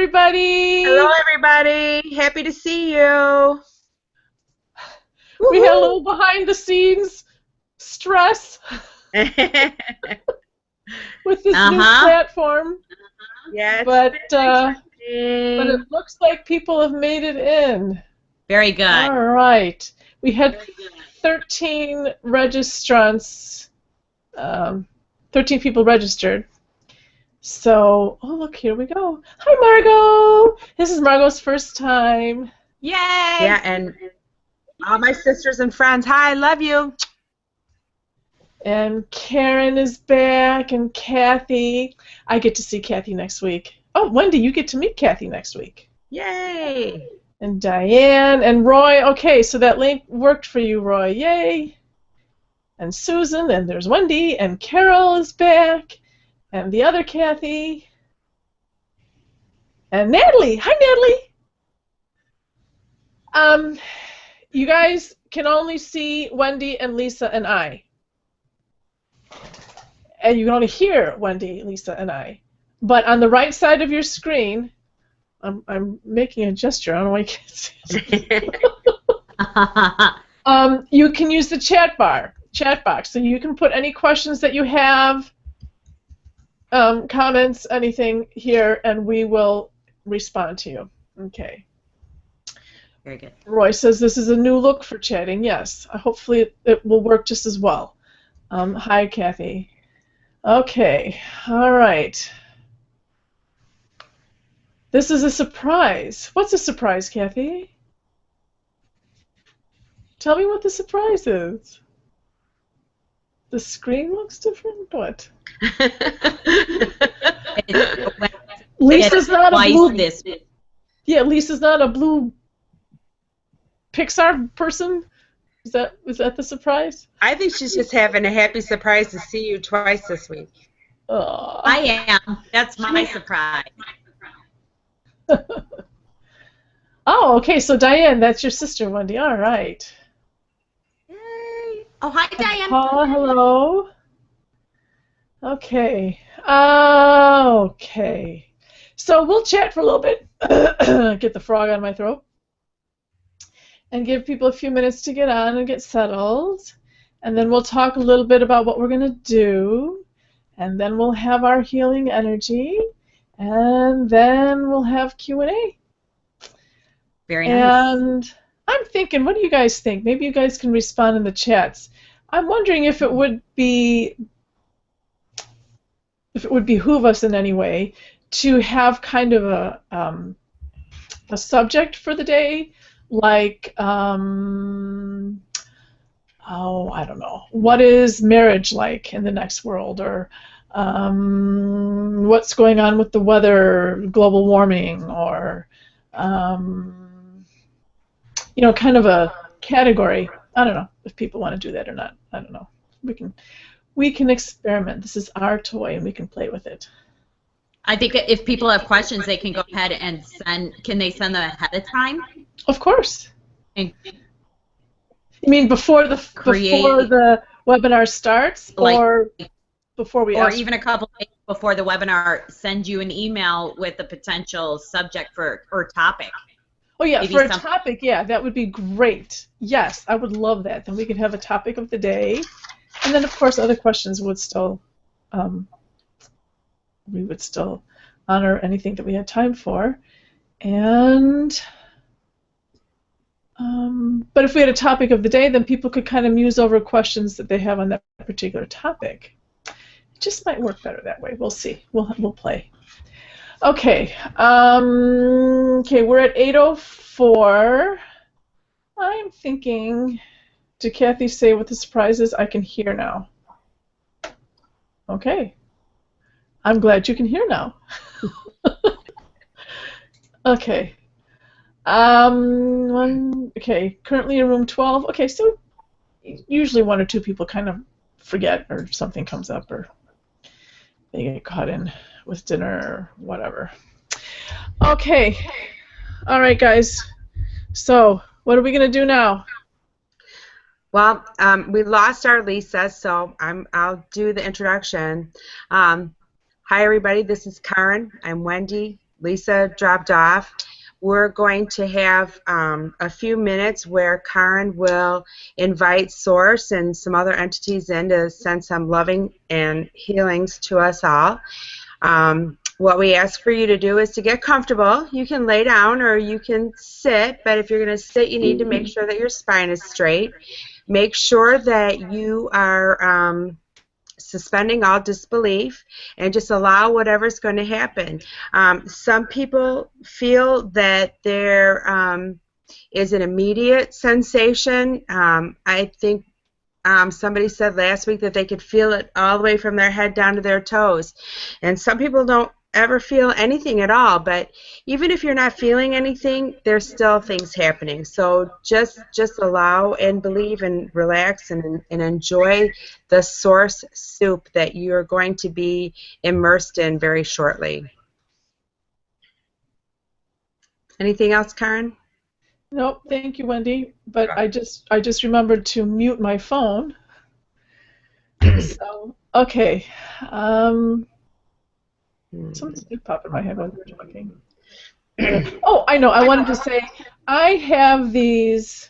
everybody. Hello, everybody. Happy to see you. We had a little behind the scenes stress with this new platform. Yes. But it looks like people have made it in. Very good. All right. We had 13 registrants, 13 people registered. So, oh, look, here we go. Hi, Margot. This is Margot's first time. Yay! Yeah, and all my sisters and friends, hi, love you. And Karen is back, and Kathy. I get to see Kathy next week. Oh, Wendy, you get to meet Kathy next week. Yay! And Diane and Roy. Okay, so that link worked for you, Roy. Yay! And Susan, and there's Wendy, and Carol is back, and the other Kathy, and Natalie. Hi, Natalie. You guys can only see Wendy and Lisa and I. And you can only hear Wendy, Lisa, and I. But on the right side of your screen, I'm making a gesture. I don't know why you can't see it. You can use the chat box. So you can put any questions that you have, comments, anything here, and we will respond to you. Okay. Very good. Roy says this is a new look for chatting. Yes. Hopefully it will work just as well. Hi, Kathy. Okay. All right. This is a surprise. What's a surprise, Kathy? Tell me what the surprise is. The screen looks different? What? Lisa's not a blue... Yeah, Lisa's not a blue Pixar person? Is that the surprise? I think she's just having a happy surprise to see you twice this week. Oh. I am. That's my surprise. Oh, okay, so Diane, that's your sister, Wendy. All right. Yay. Oh, hi, Diane. Paula, hello. Okay. Okay. So we'll chat for a little bit. Get the frog out of my throat. And give people a few minutes to get on and get settled. And then we'll talk a little bit about what we're going to do. And then we'll have our healing energy. And then we'll have Q&A. Very nice. And I'm thinking, what do you guys think? Maybe you guys can respond in the chats. I'm wondering if it would behoove us in any way to have kind of a subject for the day, like, I don't know, what is marriage like in the next world, or what's going on with the weather, global warming, or kind of a category. I don't know if people want to do that or not. I don't know. We can experiment. This is our toy, and we can play with it. I think if people have questions, they can go ahead and send. Can they send them ahead of time? Of course. And you mean before the webinar starts, or before we? Or even a couple days before the webinar, send you an email with a potential subject or topic. Oh yeah, maybe for a topic, yeah, that would be great. Yes, I would love that. Then we could have a topic of the day, and then of course other questions would still, we would still honor anything that we had time for, and but if we had a topic of the day, then people could kind of muse over questions that they have on that particular topic. It just might work better that way. We'll see. We'll play. Okay. Okay, we're at 8:04. I'm thinking, did Kathy say what the surprise is? I can hear now. Okay. I'm glad you can hear now. Okay. Okay, currently in room 12. Okay, so usually one or two people kind of forget, or something comes up, or they get caught in with dinner or whatever. Okay. All right, guys. So what are we going to do now? Well, we lost our Lisa, so I'll do the introduction. Hi, everybody. This is Karen. I'm Wendy, Lisa dropped off, we're going to have a few minutes where Karen will invite Source and some other entities in to send some loving and healings to us all. What we ask for you to do is to get comfortable. You can lay down or you can sit, but if you're going to sit, you need to make sure that your spine is straight. Make sure that you are suspending all disbelief and just allow whatever's going to happen. Some people feel that there is an immediate sensation. I think somebody said last week that they could feel it all the way from their head down to their toes. And some people don't ever feel anything at all, but even if you're not feeling anything, there's still things happening. So just allow and believe and relax and enjoy the source soup that you're going to be immersed in very shortly. Anything else, Karen? Nope, thank you, Wendy. But I just remembered to mute my phone. So, okay. Something did pop in my head while we were talking. Oh, I know. I wanted to say I have these,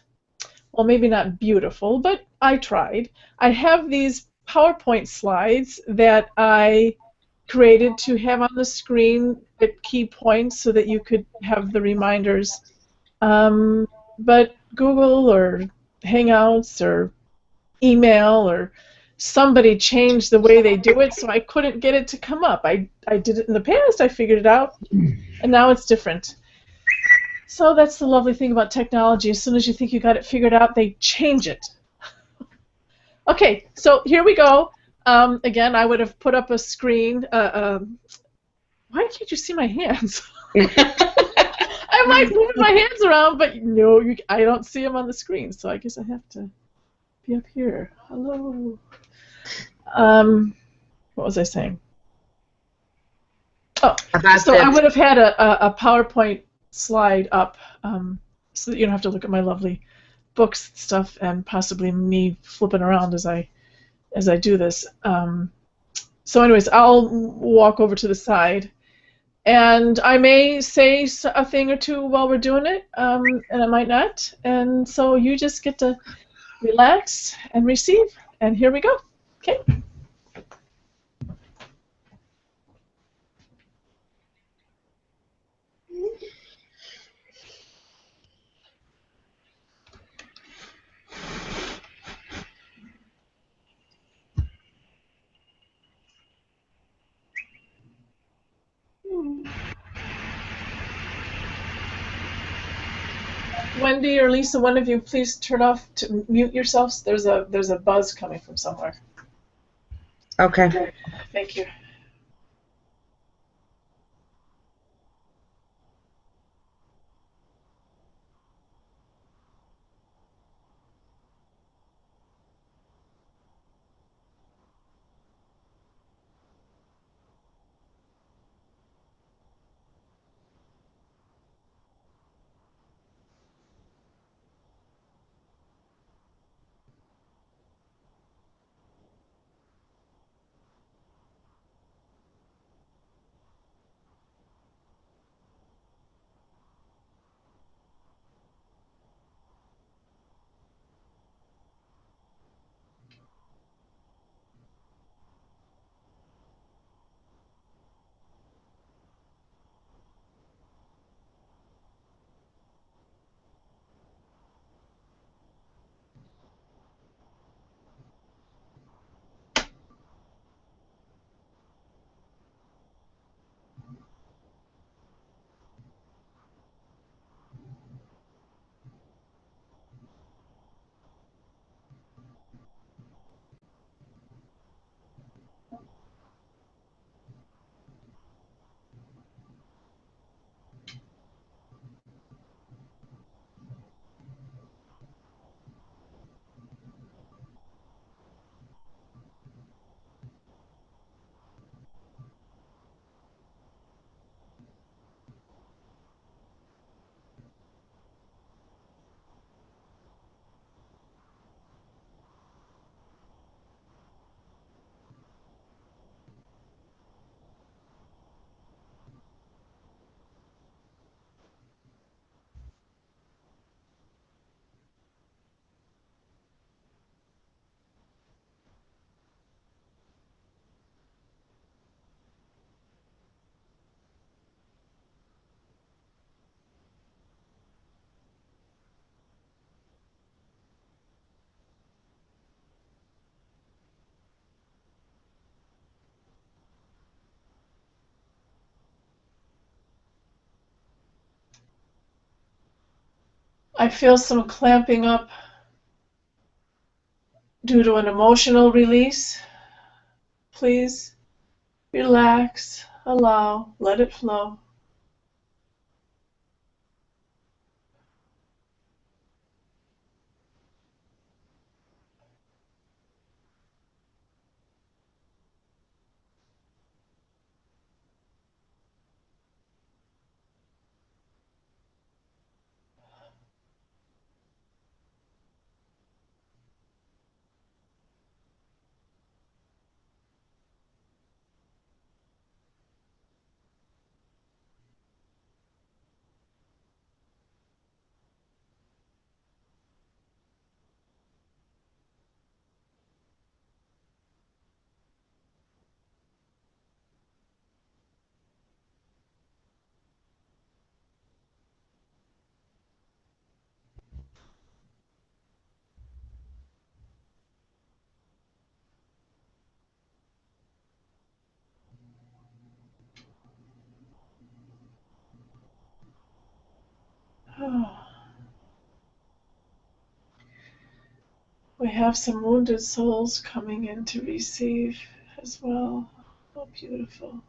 well, maybe not beautiful, but I tried. I have these PowerPoint slides that I created to have on the screen at key points so that you could have the reminders. But Google or Hangouts or email or somebody changed the way they do it, so I couldn't get it to come up. I did it in the past, I figured it out, and now it's different. So that's the lovely thing about technology. As soon as you think you got it figured out, they change it. Okay, so here we go. Again, I would have put up a screen. Why can't you see my hands? I might move my hands around, but no, I don't see them on the screen, so I guess I have to be up here. Hello. What was I saying? Oh, so I would have had a PowerPoint slide up so that you don't have to look at my lovely books and stuff and possibly me flipping around as I do this. So anyways, I'll walk over to the side. And I may say a thing or two while we're doing it, and I might not. And so you just get to relax and receive. And here we go. Okay. Wendy or Lisa, one of you, please turn off to mute yourselves. There's a buzz coming from somewhere. Okay. Thank you. I feel some clamping up due to an emotional release. Please relax, allow, let it flow. Oh. We have some wounded souls coming in to receive as well. Oh, beautiful.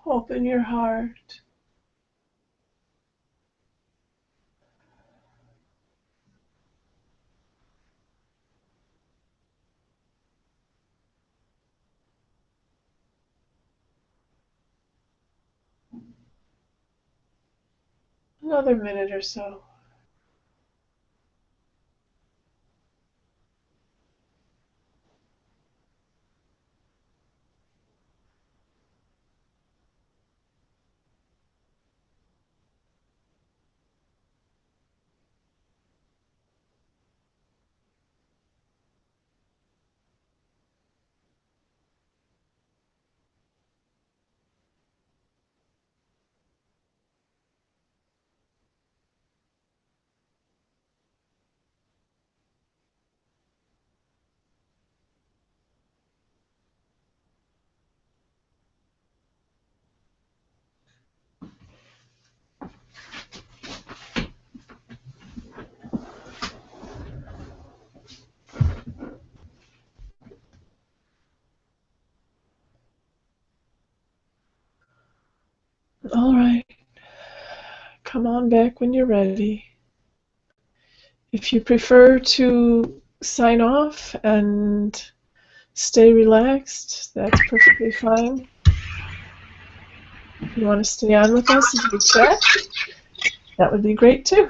Open your heart. Another minute or so. All right. Come on back when you're ready. If you prefer to sign off and stay relaxed, that's perfectly fine. If you want to stay on with us as we chat, that would be great too.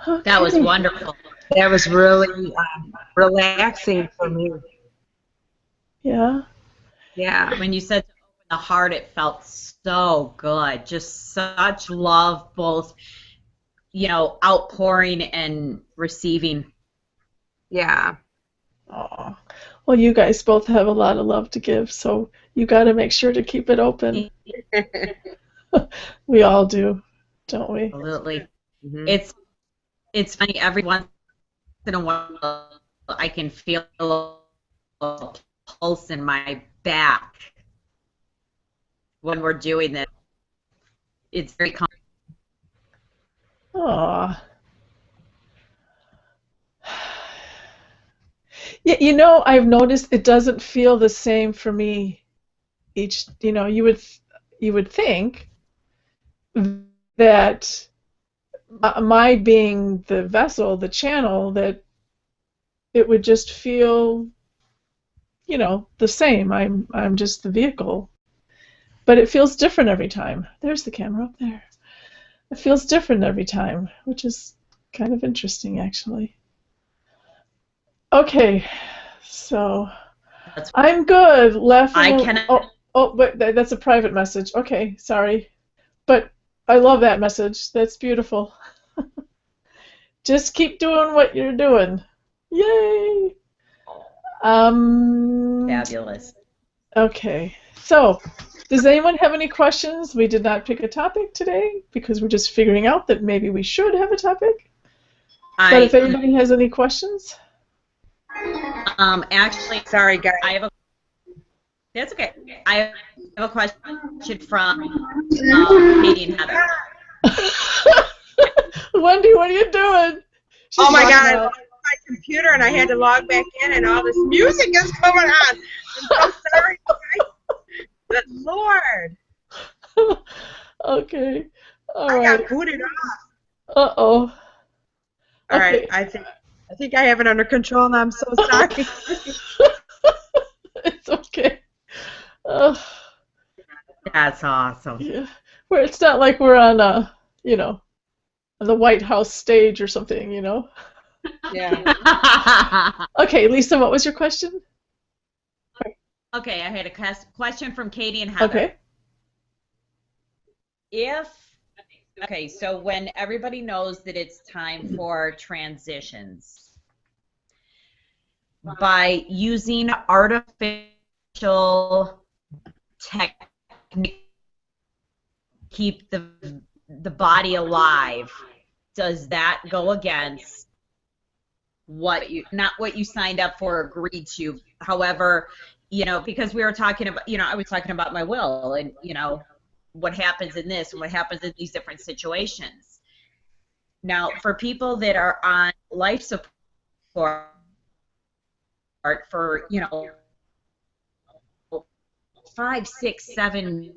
Okay. That was wonderful. That was really relaxing for me. Yeah. Yeah. When you said to open the heart, it felt so good. Just such love, both, outpouring and receiving. Yeah. Aw. Well, you guys both have a lot of love to give, so you got to make sure to keep it open. We all do, don't we? Absolutely. Mm-hmm. It's funny, every once in a while I can feel a pulse in my back when we're doing this. It's very comfortable. Aw. Yeah, I've noticed it doesn't feel the same for me each, you would think that my being the vessel, the channel, that it would just feel, the same. I'm just the vehicle. But it feels different every time. There's the camera up there. It feels different every time, which is kind of interesting, actually. Okay, so I'm good. Left. I can. But that's a private message. Okay, sorry. But I love that message. That's beautiful. Just keep doing what you're doing. Yay! Fabulous. Okay, so does anyone have any questions? We did not pick a topic today because we're just figuring out that maybe we should have a topic. But if anybody has any questions? Actually, Sorry, guys. That's okay. I have a question from Katie and Heather. Wendy, what are you doing? Oh my God, I logged my computer and I had to log back in and all this music is coming on. I'm so sorry, guys. Good Lord. Okay. All I right. got booted off. Uh-oh. All right, I think I have it under control and I'm so sorry. It's okay. That's awesome. Yeah. Where it's not like we're on on the White House stage or something, Yeah. Okay, Lisa, what was your question? Okay, I had a question from Katie and Heather. Okay. Okay, so when everybody knows that it's time for transitions, by using artificial technique keep the body alive, does that go against not what you signed up for or agreed to? However, because we were talking about, I was talking about my will and, what happens in this and what happens in these different situations. Now, for people that are on life support for, 5, 6, 7,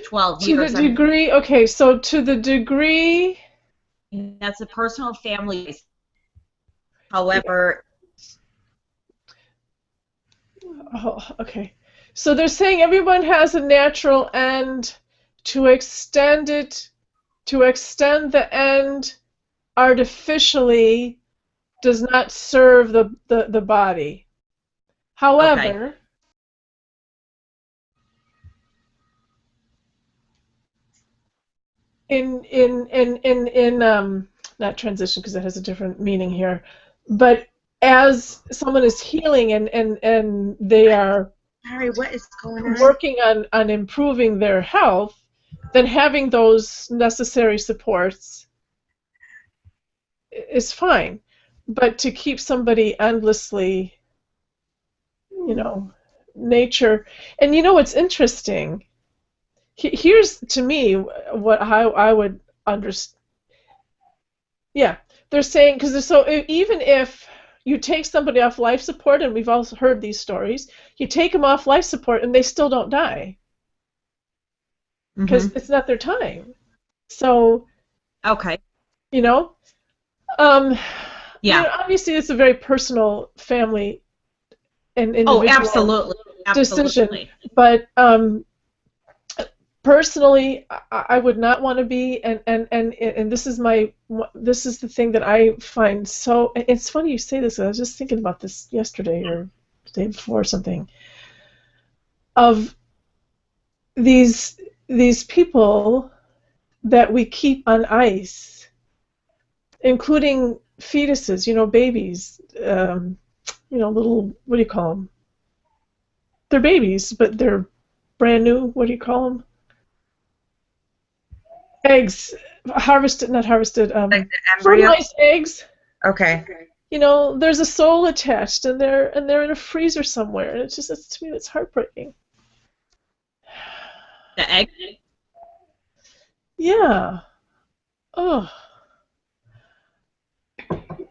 12 years. To the degree, okay, so to the degree... That's a personal family. However... Oh, okay. So they're saying everyone has a natural end. To extend the end artificially does not serve the body. However, in not transition because that has a different meaning here, but as someone is healing and they are What is going on? working on improving their health, then having those necessary supports is fine. But to keep somebody endlessly, nature, and what's interesting, here's to me how I would understand. Yeah, they're saying, because so even if you take somebody off life support, and we've also heard these stories, you take them off life support and they still don't die because it's not their time. So, okay, obviously it's a very personal family and individual decision. But personally, I would not want to be, and this is the thing that I find so. It's funny you say this. I was just thinking about this yesterday or the day before or something. Of these people that we keep on ice, including fetuses, babies, little, what do you call them? They're babies, but they're brand new. What do you call them? Eggs, not harvested, like fertilized eggs. Okay. There's a soul attached, and they're in a freezer somewhere, and to me, it's heartbreaking. The egg? Yeah. Oh.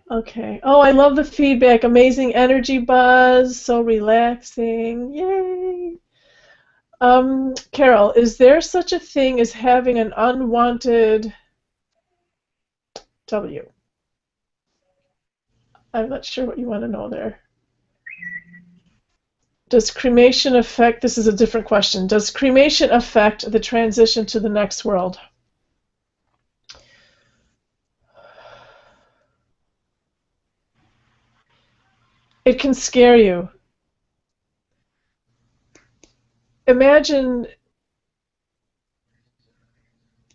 Okay. Oh, I love the feedback. Amazing energy buzz. So relaxing. Yay. Carol, is there such a thing as having an unwanted W? I'm not sure what you want to know there. Does cremation affect, this is a different question, does cremation affect the transition to the next world? It can scare you. Imagine,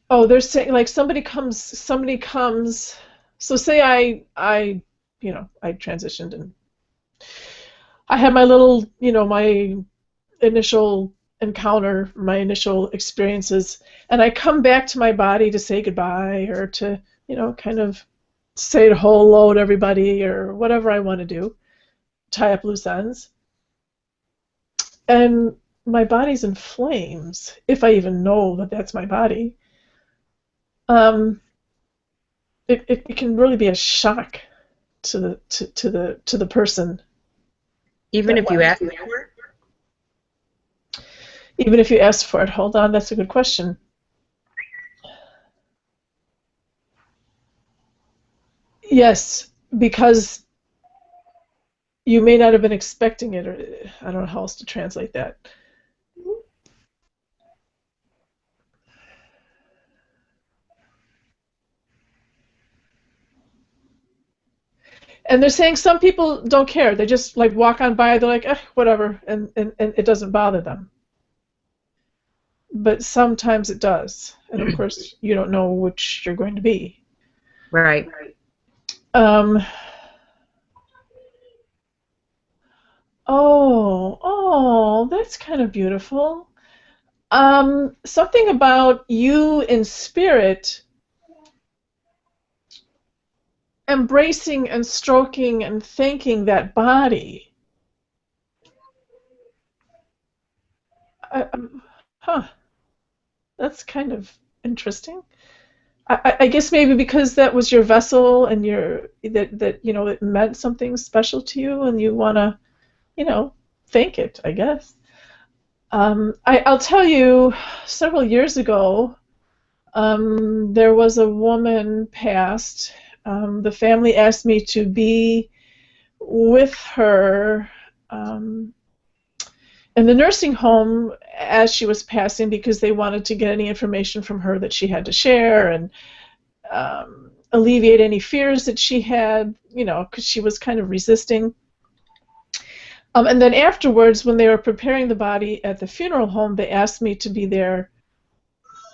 oh, they're saying like somebody comes, so say I transitioned and I had my little, my initial encounter, my initial experiences, and I come back to my body to say goodbye or to, kind of say hello to everybody or whatever I want to do, tie up loose ends. And my body's in flames, if I even know that that's my body. It can really be a shock to the person. Even if you ask for it? Even if you ask for it. Hold on, that's a good question. Yes, because you may not have been expecting it, or I don't know how else to translate that. And they're saying some people don't care. They just like walk on by, they're like, whatever, and it doesn't bother them. But sometimes it does. And of course, you don't know which you're going to be. Right. Oh, that's kind of beautiful. Something about you in spirit embracing and stroking and thanking that body. Huh. That's kind of interesting. I guess maybe because that was your vessel and that it meant something special to you and you want to, thank it, I guess. I'll tell you, several years ago, there was a woman passed. The family asked me to be with her in the nursing home as she was passing because they wanted to get any information from her that she had to share and alleviate any fears that she had, because she was kind of resisting. And then afterwards, when they were preparing the body at the funeral home, they asked me to be there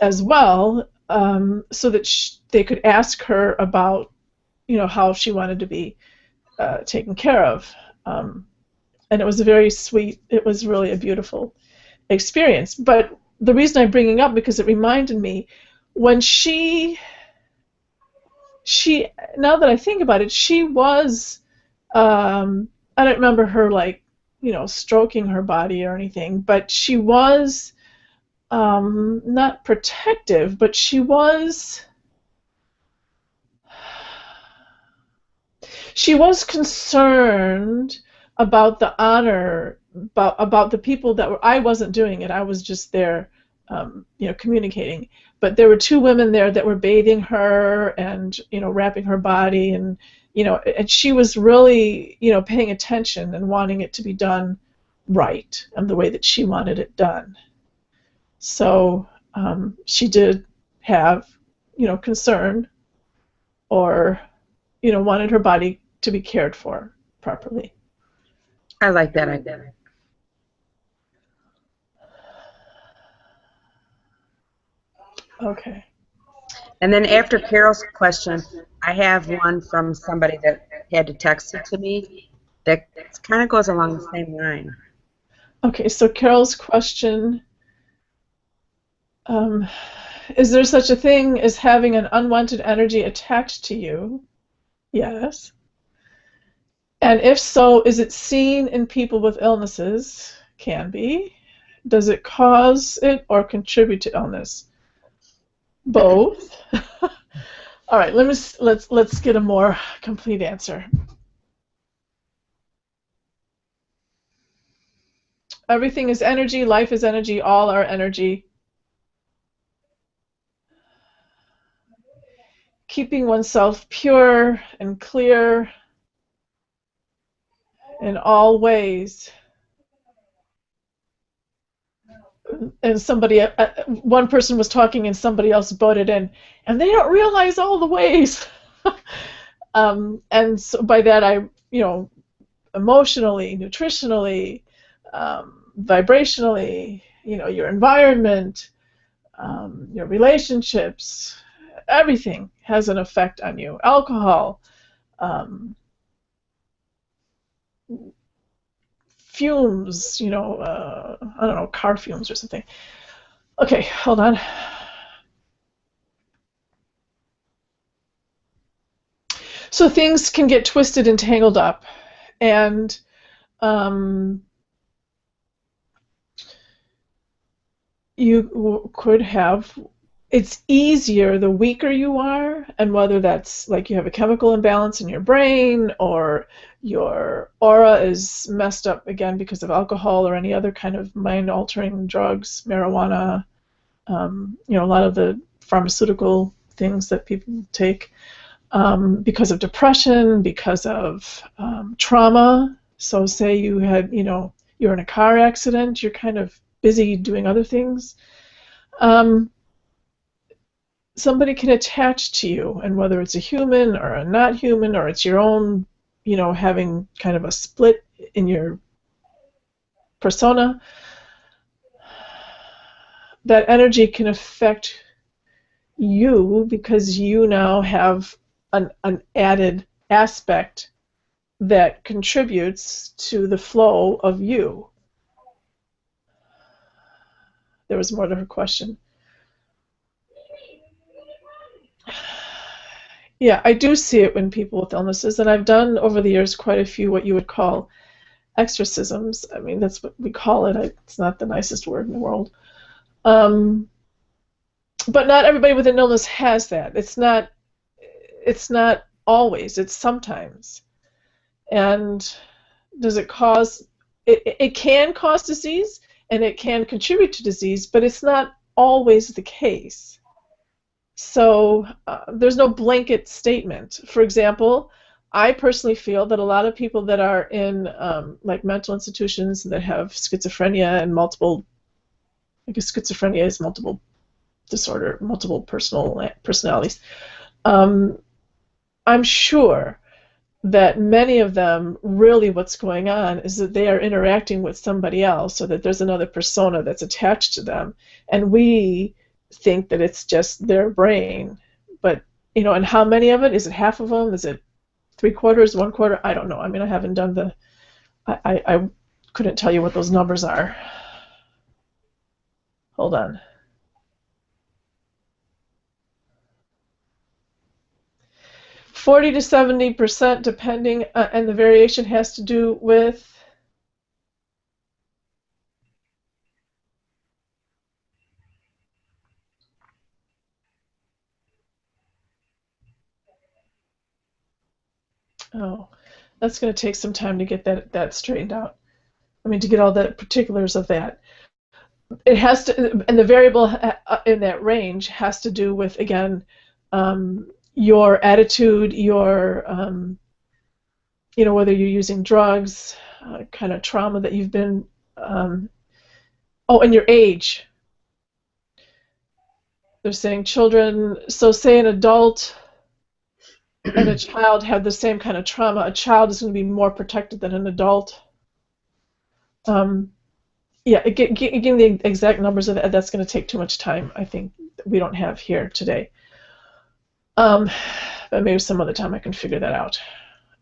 as well, so that they could ask her about, how she wanted to be taken care of. And it was very sweet. It was really a beautiful experience. But the reason I'm bringing up, because it reminded me, when she now that I think about it, she was, I don't remember her stroking her body or anything, but she was not protective, but she was concerned about the honor, about the people that were. I wasn't doing it. I was just there, communicating. But there were two women there that were bathing her and wrapping her body, and and she was really paying attention and wanting it to be done right and the way that she wanted it done. So she did have concern, or wanted her body to be cared for properly. I like that idea. Okay. And then after Carol's question, I have one from somebody that had to text it to me that kind of goes along the same line. Okay, so Carol's question, is there such a thing as having an unwanted energy attached to you? Yes. And if so, is it seen in people with illnesses? Can be. Does it cause it or contribute to illness? Both. All right, let's get a more complete answer. Everything is energy. Life is energy. All are energy. Keeping oneself pure and clear in all ways. And one person was talking and somebody else butted in, and they don't realize all the ways. And so by that emotionally, nutritionally, vibrationally, your environment, your relationships, everything has an effect on you. Alcohol, fumes, I don't know, car fumes or something. Okay, hold on. So things can get twisted and tangled up, and you could have, it's easier the weaker you are, and whether that's like you have a chemical imbalance in your brain or your aura is messed up again because of alcohol or any other kind of mind-altering drugs, marijuana, a lot of the pharmaceutical things that people take, because of depression, because of trauma. So say you had, you're in a car accident, you're kind of busy doing other things. Somebody can attach to you, and whether it's a human or a not human, or it's your own, having kind of a split in your persona, that energy can affect you because you now have an added aspect that contributes to the flow of you. There was more to her question. Yeah, I do see it when people with illnesses, and I've done over the years quite a few what you would call exorcisms. I mean, that's what we call it. It's not the nicest word in the world. But not everybody with an illness has that. It's not always. It's sometimes. And does it cause? It can cause disease, and it can contribute to disease, but it's not always the case. So there's no blanket statement. For example, I personally feel that a lot of people that are in like mental institutions that have schizophrenia and multiple, I guess schizophrenia is multiple disorder, multiple personalities. I'm sure that many of them, really what's going on is that they are interacting with somebody else, so that there's another persona that's attached to them, and we think that it's just their brain. But, and how many of it? Is it half of them? Is it 3/4, 1/4? I don't know. I mean, I haven't done I couldn't tell you what those numbers are. Hold on. 40 to 70%, depending, and the variation has to do with that's going to take some time to get that straightened out. I mean, to get all the particulars of that. It has to, and the variable in that range has to do with, again, your attitude, your, whether you're using drugs, kind of trauma that you've been, and your age. They're saying children, so say an adult and a child have the same kind of trauma. A child is going to be more protected than an adult. Yeah, getting the exact numbers of that, that's going to take too much time, I think, that we don't have here today. But maybe some other time I can figure that out.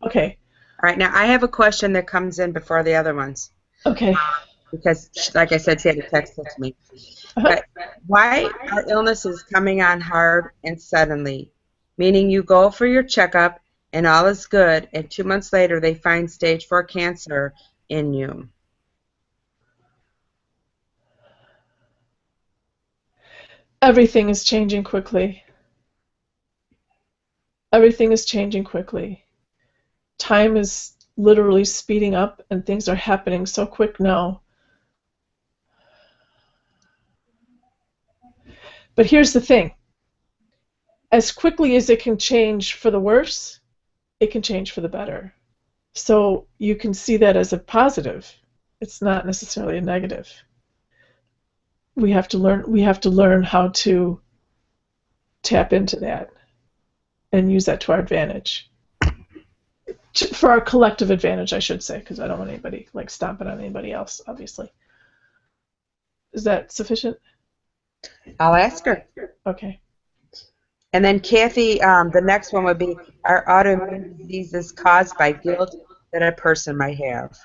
Okay. All right, now I have a question that comes in before the other ones. Okay. Because, like I said, she had to text it to me. But why are illnesses coming on hard and suddenly? Meaning you go for your checkup and all is good, and 2 months later they find stage 4 cancer in you. Everything is changing quickly. Everything is changing quickly. Time is literally speeding up, and things are happening so quick now But here's the thing. As quickly as it can change for the worse, it can change for the better. So you can see that as a positive. It's not necessarily a negative. We have to learn how to tap into that and use that to our advantage. For our collective advantage, I should say, because I don't want anybody like stomping on anybody else, obviously. Is that sufficient? I'll ask her. Okay. And then Kathy, the next one would be, are autoimmune diseases caused by guilt that a person might have?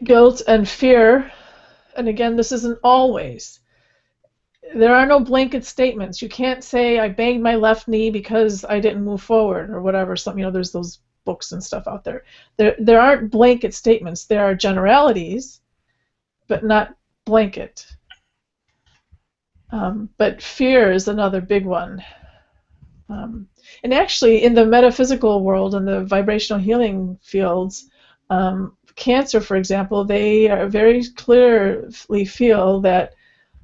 Guilt and fear, and again, this isn't always. There are no blanket statements. You can't say I banged my left knee because I didn't move forward or whatever. There's those books and stuff out there. There aren't blanket statements. There are generalities, but not blanket. But fear is another big one. And actually, in the metaphysical world, in the vibrational healing fields, cancer, for example, they are very clearly feel that,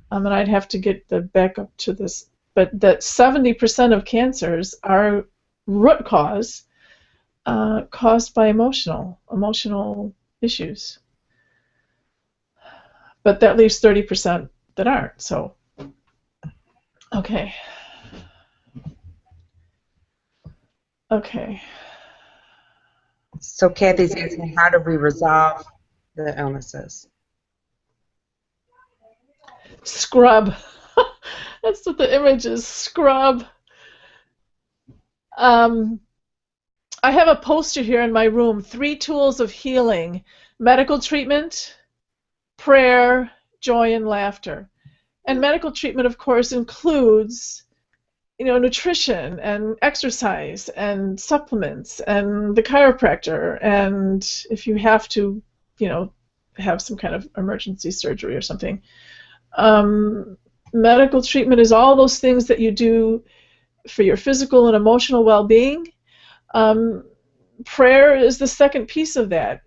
and I'd have to get the backup to this, but that 70% of cancers are root cause caused by emotional issues. But that leaves 30% that aren't. So, okay. Okay. So Kathy's asking, how do we resolve the illnesses? Scrub. That's what the image is. Scrub. I have a poster here in my room. 3 tools of healing: medical treatment, prayer, joy, and laughter. And medical treatment, of course, includes, nutrition and exercise and supplements and the chiropractor, and if you have to, have some kind of emergency surgery or something. Medical treatment is all those things that you do for your physical and emotional well-being. Prayer is the second piece of that,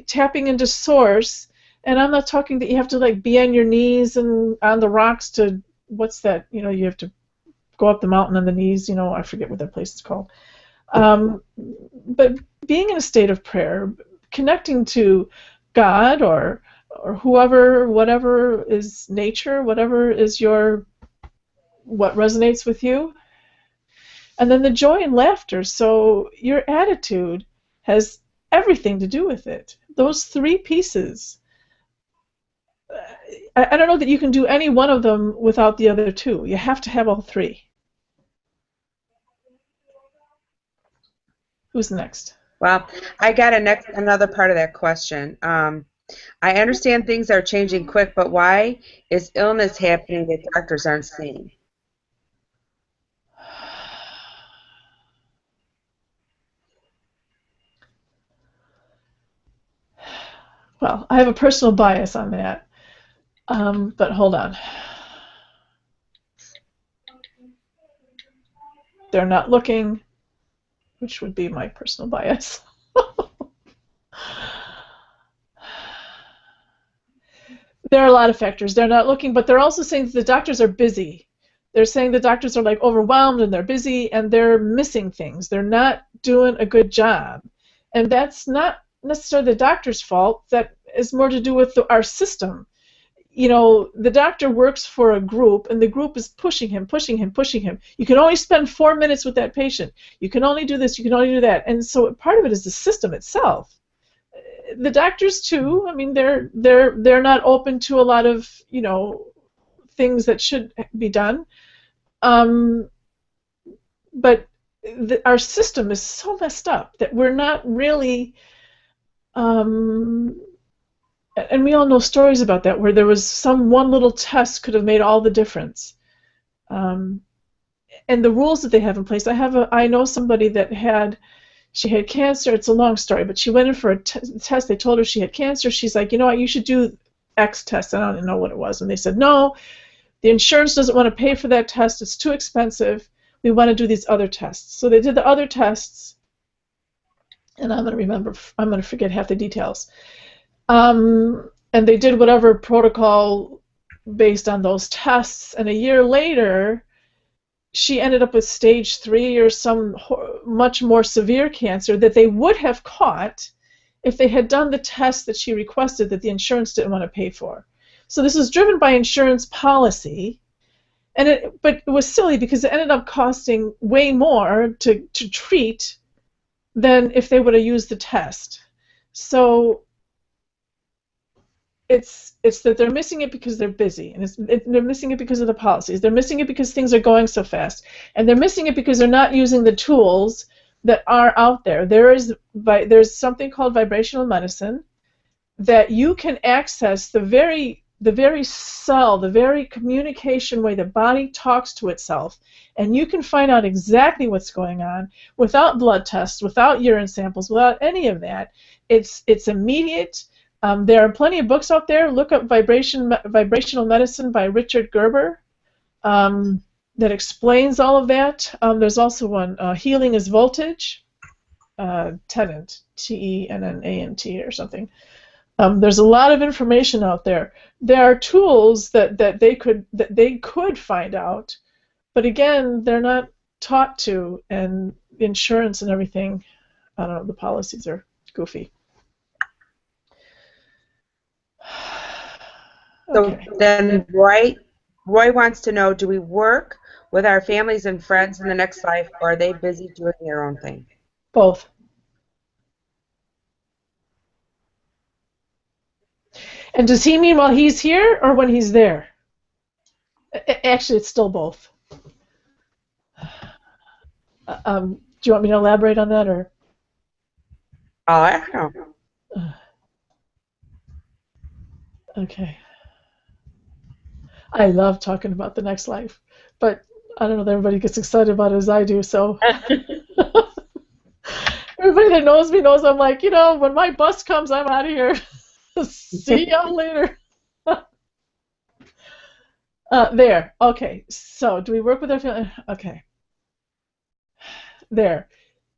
tapping into source. And I'm not talking that you have to be on your knees and on the rocks to, what's that, you have to go up the mountain on the knees, I forget what that place is called. But being in a state of prayer, connecting to God or whoever, whatever is nature, whatever is what resonates with you. And then the joy and laughter. So your attitude has everything to do with it. Those 3 pieces. I don't know that you can do any one of them without the other 2. You have to have all 3. Who's next? Well, I got another part of that question. I understand things are changing quick, but why is illness happening that doctors aren't seeing? Well, I have a personal bias on that, but hold on. They're not looking, which would be my personal bias. There are a lot of factors. They're not looking, but they're also saying that the doctors are busy. They're saying the doctors are overwhelmed and they're busy and they're missing things. They're not doing a good job. And that's not necessarily the doctor's fault. That is more to do with our system. The doctor works for a group, and the group is pushing him. You can only spend 4 minutes with that patient. You can only do this. You can only do that. And so part of it is the system itself. The doctors too. I mean, they're not open to a lot of things that should be done. But our system is so messed up that we're not really. And we all know stories about that, where there was one little test could have made all the difference. And the rules that they have in place. I know somebody that had cancer. It's a long story, but she went in for a test. They told her she had cancer. She's like, you know what, you should do X test. I don't even know what it was. And they said, no, the insurance doesn't want to pay for that test. It's too expensive. We want to do these other tests. So they did the other tests, and I'm going to forget half the details. And they did whatever protocol based on those tests, and a year later she ended up with stage 3 or some much more severe cancer that they would have caught if they had done the test that she requested that the insurance didn't want to pay for. So this is driven by insurance policy, but it was silly because it ended up costing way more to treat than if they would have used the test. So it's that they're missing it because they're busy, and they're missing it because of the policies. They're missing it because things are going so fast, and they're missing it because they're not using the tools that are out there. There's something called vibrational medicine that you can access the very cell, the very communication way the body talks to itself, and you can find out exactly what's going on without blood tests, without urine samples, without any of that. It's immediate. There are plenty of books out there. Look up Vibrational Medicine by Richard Gerber that explains all of that. There's also one, Healing is Voltage, Tennant, Tennant or something. There's a lot of information out there. There are tools that they could find out, but again, they're not taught to, and insurance and everything, I don't know, the policies are goofy. Okay. So then Roy wants to know, do we work with our families and friends in the next life, or are they busy doing their own thing? Both. And does he mean while he's here or when he's there? Actually, it's still both. Do you want me to elaborate on that, or? I don't know. Okay. I love talking about the next life, but I don't know that everybody gets excited about it as I do, so. Everybody that knows me knows I'm like, when my bus comes, I'm out of here. See y'all later. There. Okay. So, do we work with our family? Okay. There.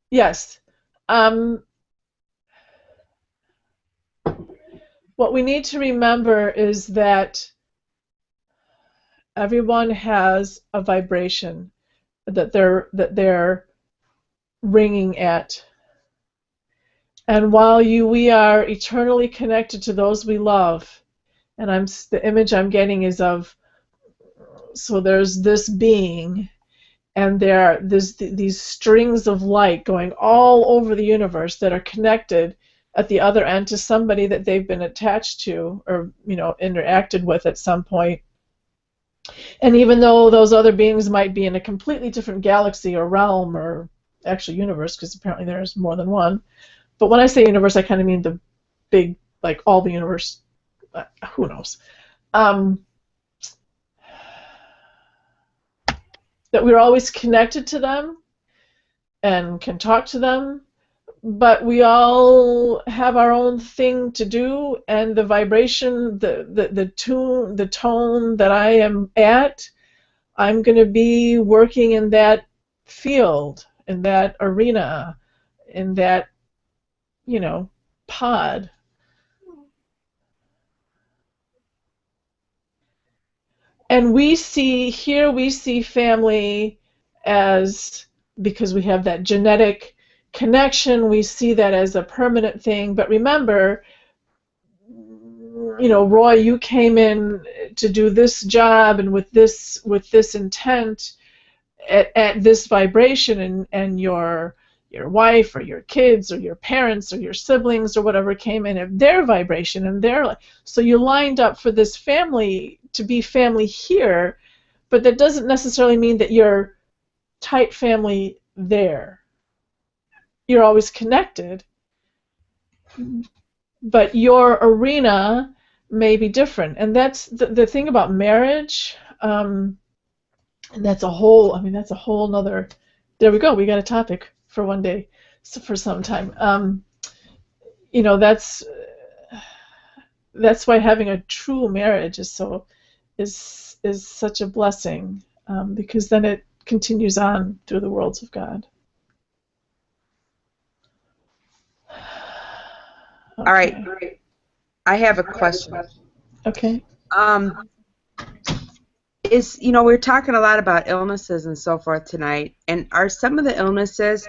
Yes. What we need to remember is that everyone has a vibration that they're ringing at. And while we are eternally connected to those we love, and the image I'm getting is of, so there's this being, and there's these strings of light going all over the universe that are connected at the other end to somebody that they've been attached to or interacted with at some point. And even though those other beings might be in a completely different galaxy or realm or actually universe, because apparently there's more than one. But when I say universe, I kind of mean the big, like all the universe. Who knows? That we're always connected to them and can talk to them, but we all have our own thing to do, and the vibration, the tone that I am at, I'm going to be working in that field, in that arena, in that, pod. And we see family as, because we have that genetic connection, we see that as a permanent thing. But remember, Roy, you came in to do this job and with this intent at this vibration, and your wife or your kids or your parents or your siblings or whatever came in at their vibration and so you lined up for this family to be family here, but that doesn't necessarily mean that you're tight family there. You're always connected, but your arena may be different, and that's the thing about marriage. And that's a whole nother. There we go. We got a topic for one day, for some time. That's why having a true marriage is such a blessing, because then it continues on through the worlds of God. Okay. All right. I have a question. Okay. We're talking a lot about illnesses and so forth tonight, and are some of the illnesses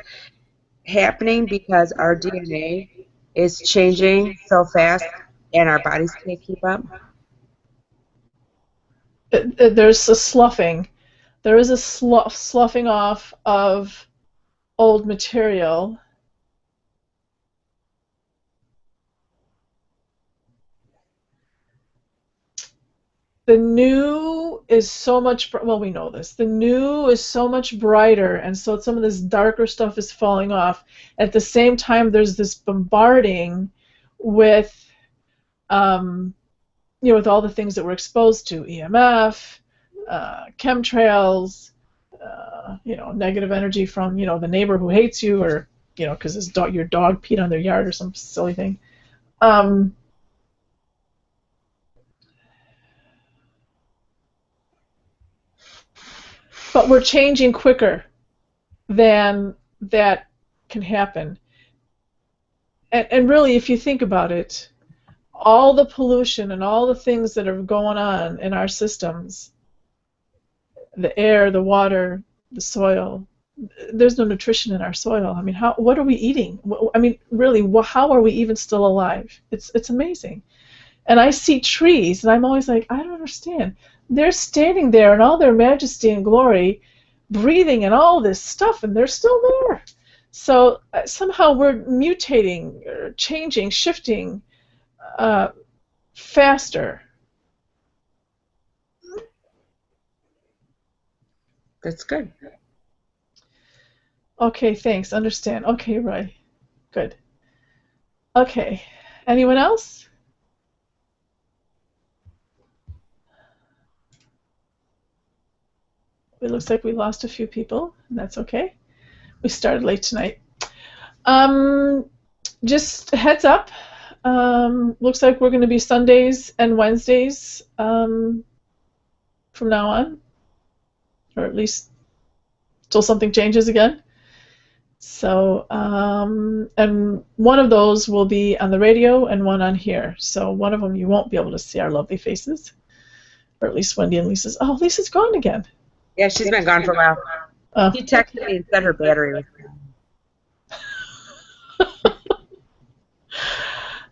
happening because our DNA is changing so fast and our bodies can't keep up? There's a sloughing. There is a sloughing off of old material. The new is so much, well, we know this. The new is so much brighter, and so some of this darker stuff is falling off. At the same time, there's this bombarding with, with all the things that we're exposed to, EMF, chemtrails, negative energy from, the neighbor who hates you, or, because your dog peed on their yard or some silly thing. But we're changing quicker than that can happen. And really, if you think about it, all the pollution and all the things that are going on in our systems, the air, the water, the soil, there's no nutrition in our soil. I mean, what are we eating? I mean, really, how are we even still alive? It's amazing. And I see trees, and I'm always like, I don't understand. They're standing there in all their majesty and glory, breathing and all this stuff, and they're still there. So somehow we're mutating, or changing, shifting faster. That's good. Okay, thanks. Understand. Okay, Roy. Good. Okay. Anyone else? It looks like we lost a few people, and that's okay. We started late tonight. Just heads up. Looks like we're going to be Sundays and Wednesdays from now on, or at least till something changes again. So, and one of those will be on the radio and one on here. So one of them you won't be able to see our lovely faces, or at least Wendy and Lisa's. Oh, Lisa's gone again. Yeah, she's been gone for a while. Oh. She texted me and said her battery was gone.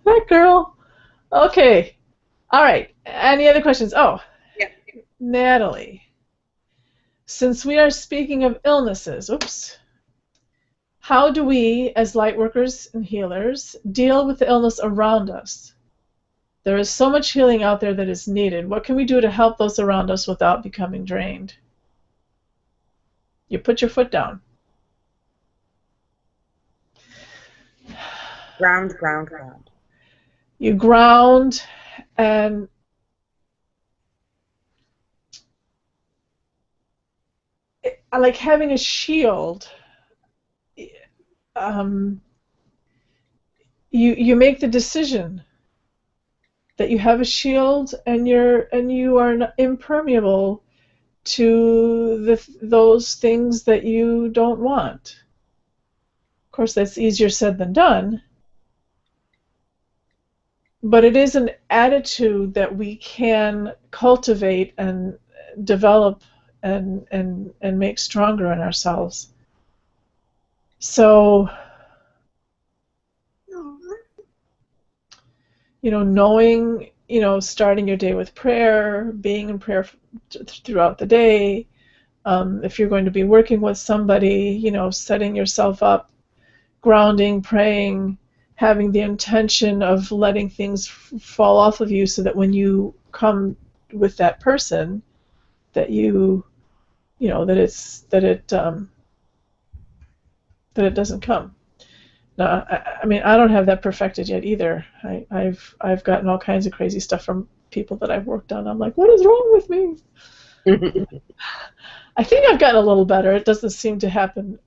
That girl. Okay. All right. Any other questions? Oh, yeah. Natalie. Since we are speaking of illnesses, how do we, as light workers and healers, deal with the illness around us? There is so much healing out there that is needed. What can we do to help those around us without becoming drained? You put your foot down. Ground, ground, ground. You ground, and like having a shield, you make the decision that you have a shield, and you are impermeable to those things that you don't want. Of course, that's easier said than done, but it is an attitude that we can cultivate and develop and make stronger in ourselves. So, knowing, starting your day with prayer, being in prayer throughout the day, if you're going to be working with somebody, setting yourself up, grounding, praying, having the intention of letting things fall off of you so that when you come with that person, that that it doesn't come. Now, I mean, I don't have that perfected yet either. I've gotten all kinds of crazy stuff from people that I've worked on. I'm like, what is wrong with me? I think I've gotten a little better. It doesn't seem to happen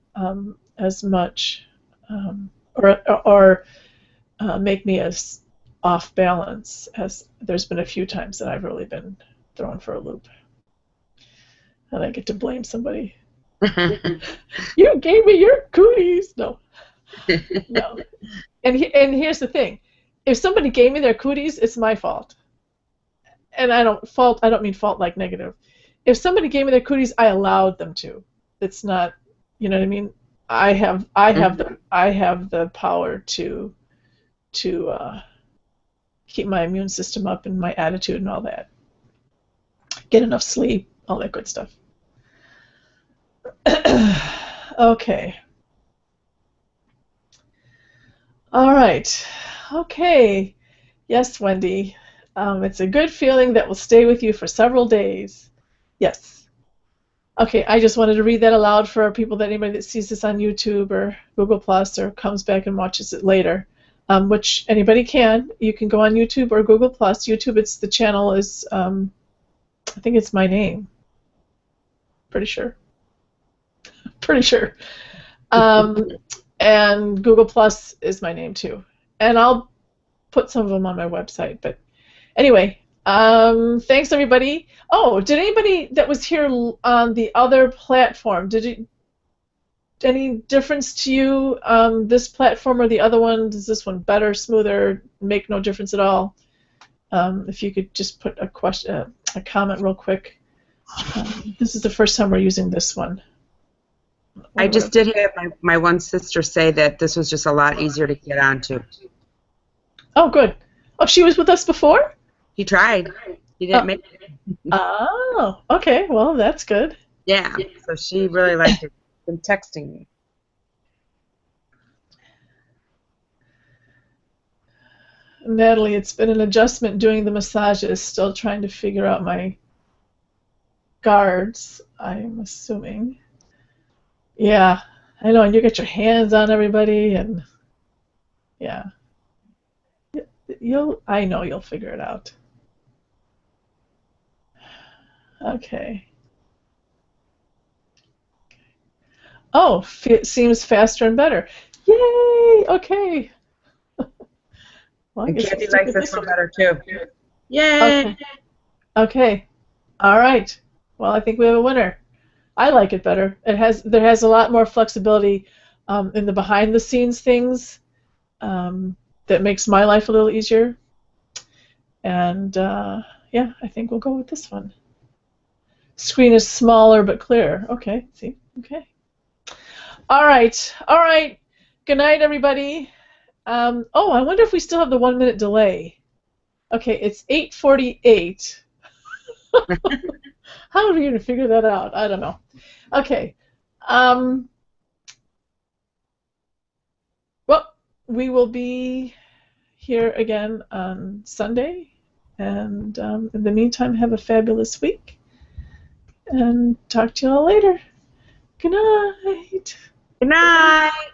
as much, or make me as off balance as there's been a few times that I've really been thrown for a loop, and I get to blame somebody. You gave me your cooties. No. And here's the thing. if somebody gave me their cooties, it's my fault. And I don't mean fault like negative. If somebody gave me their cooties, I allowed them to. It's not, you know what I mean? I have the power to keep my immune system up and my attitude and all that. Get enough sleep, all that good stuff. Okay. All right. Okay. Yes, Wendy. It's a good feeling that will stay with you for several days. Yes. Okay, I just wanted to read that aloud for people, that anybody that sees this on YouTube or Google Plus or comes back and watches it later, which anybody can. You can go on YouTube or Google Plus. YouTube, the channel is, I think it's my name. Pretty sure. Pretty sure. And Google Plus is my name too. And I'll put some of them on my website. But anyway, thanks everybody. Oh, did anybody that was here on the other platform, any difference to you, this platform or the other one? Is this one better, smoother, make no difference at all? If you could just put a comment real quick. This is the first time we're using this one. I just did have my one sister say that this was just a lot easier to get onto. Oh, good. Oh, she was with us before? He tried. He didn't make it. Oh, okay. Well, that's good. Yeah, so she really liked it. Been texting me. Natalie, it's been an adjustment doing the massages. Still trying to figure out my guards, I'm assuming. Yeah, I know, and you get your hands on everybody, and yeah. I know you'll figure it out. Okay. Oh, it seems faster and better. Yay! Okay. Well, and Kathy likes this one better too. Yay! Okay. Okay. All right. Well, I think we have a winner. I like it better. There has a lot more flexibility in the behind-the-scenes things that makes my life a little easier. And yeah, I think we'll go with this one. Screen is smaller but clearer. Okay. See. Okay. All right. All right. Good night, everybody. Oh, I wonder if we still have the 1 minute delay. Okay, it's 8:48. How are we going to figure that out? I don't know. Okay. Well, we will be here again on Sunday. And in the meantime, have a fabulous week. And talk to you all later. Good night. Good night.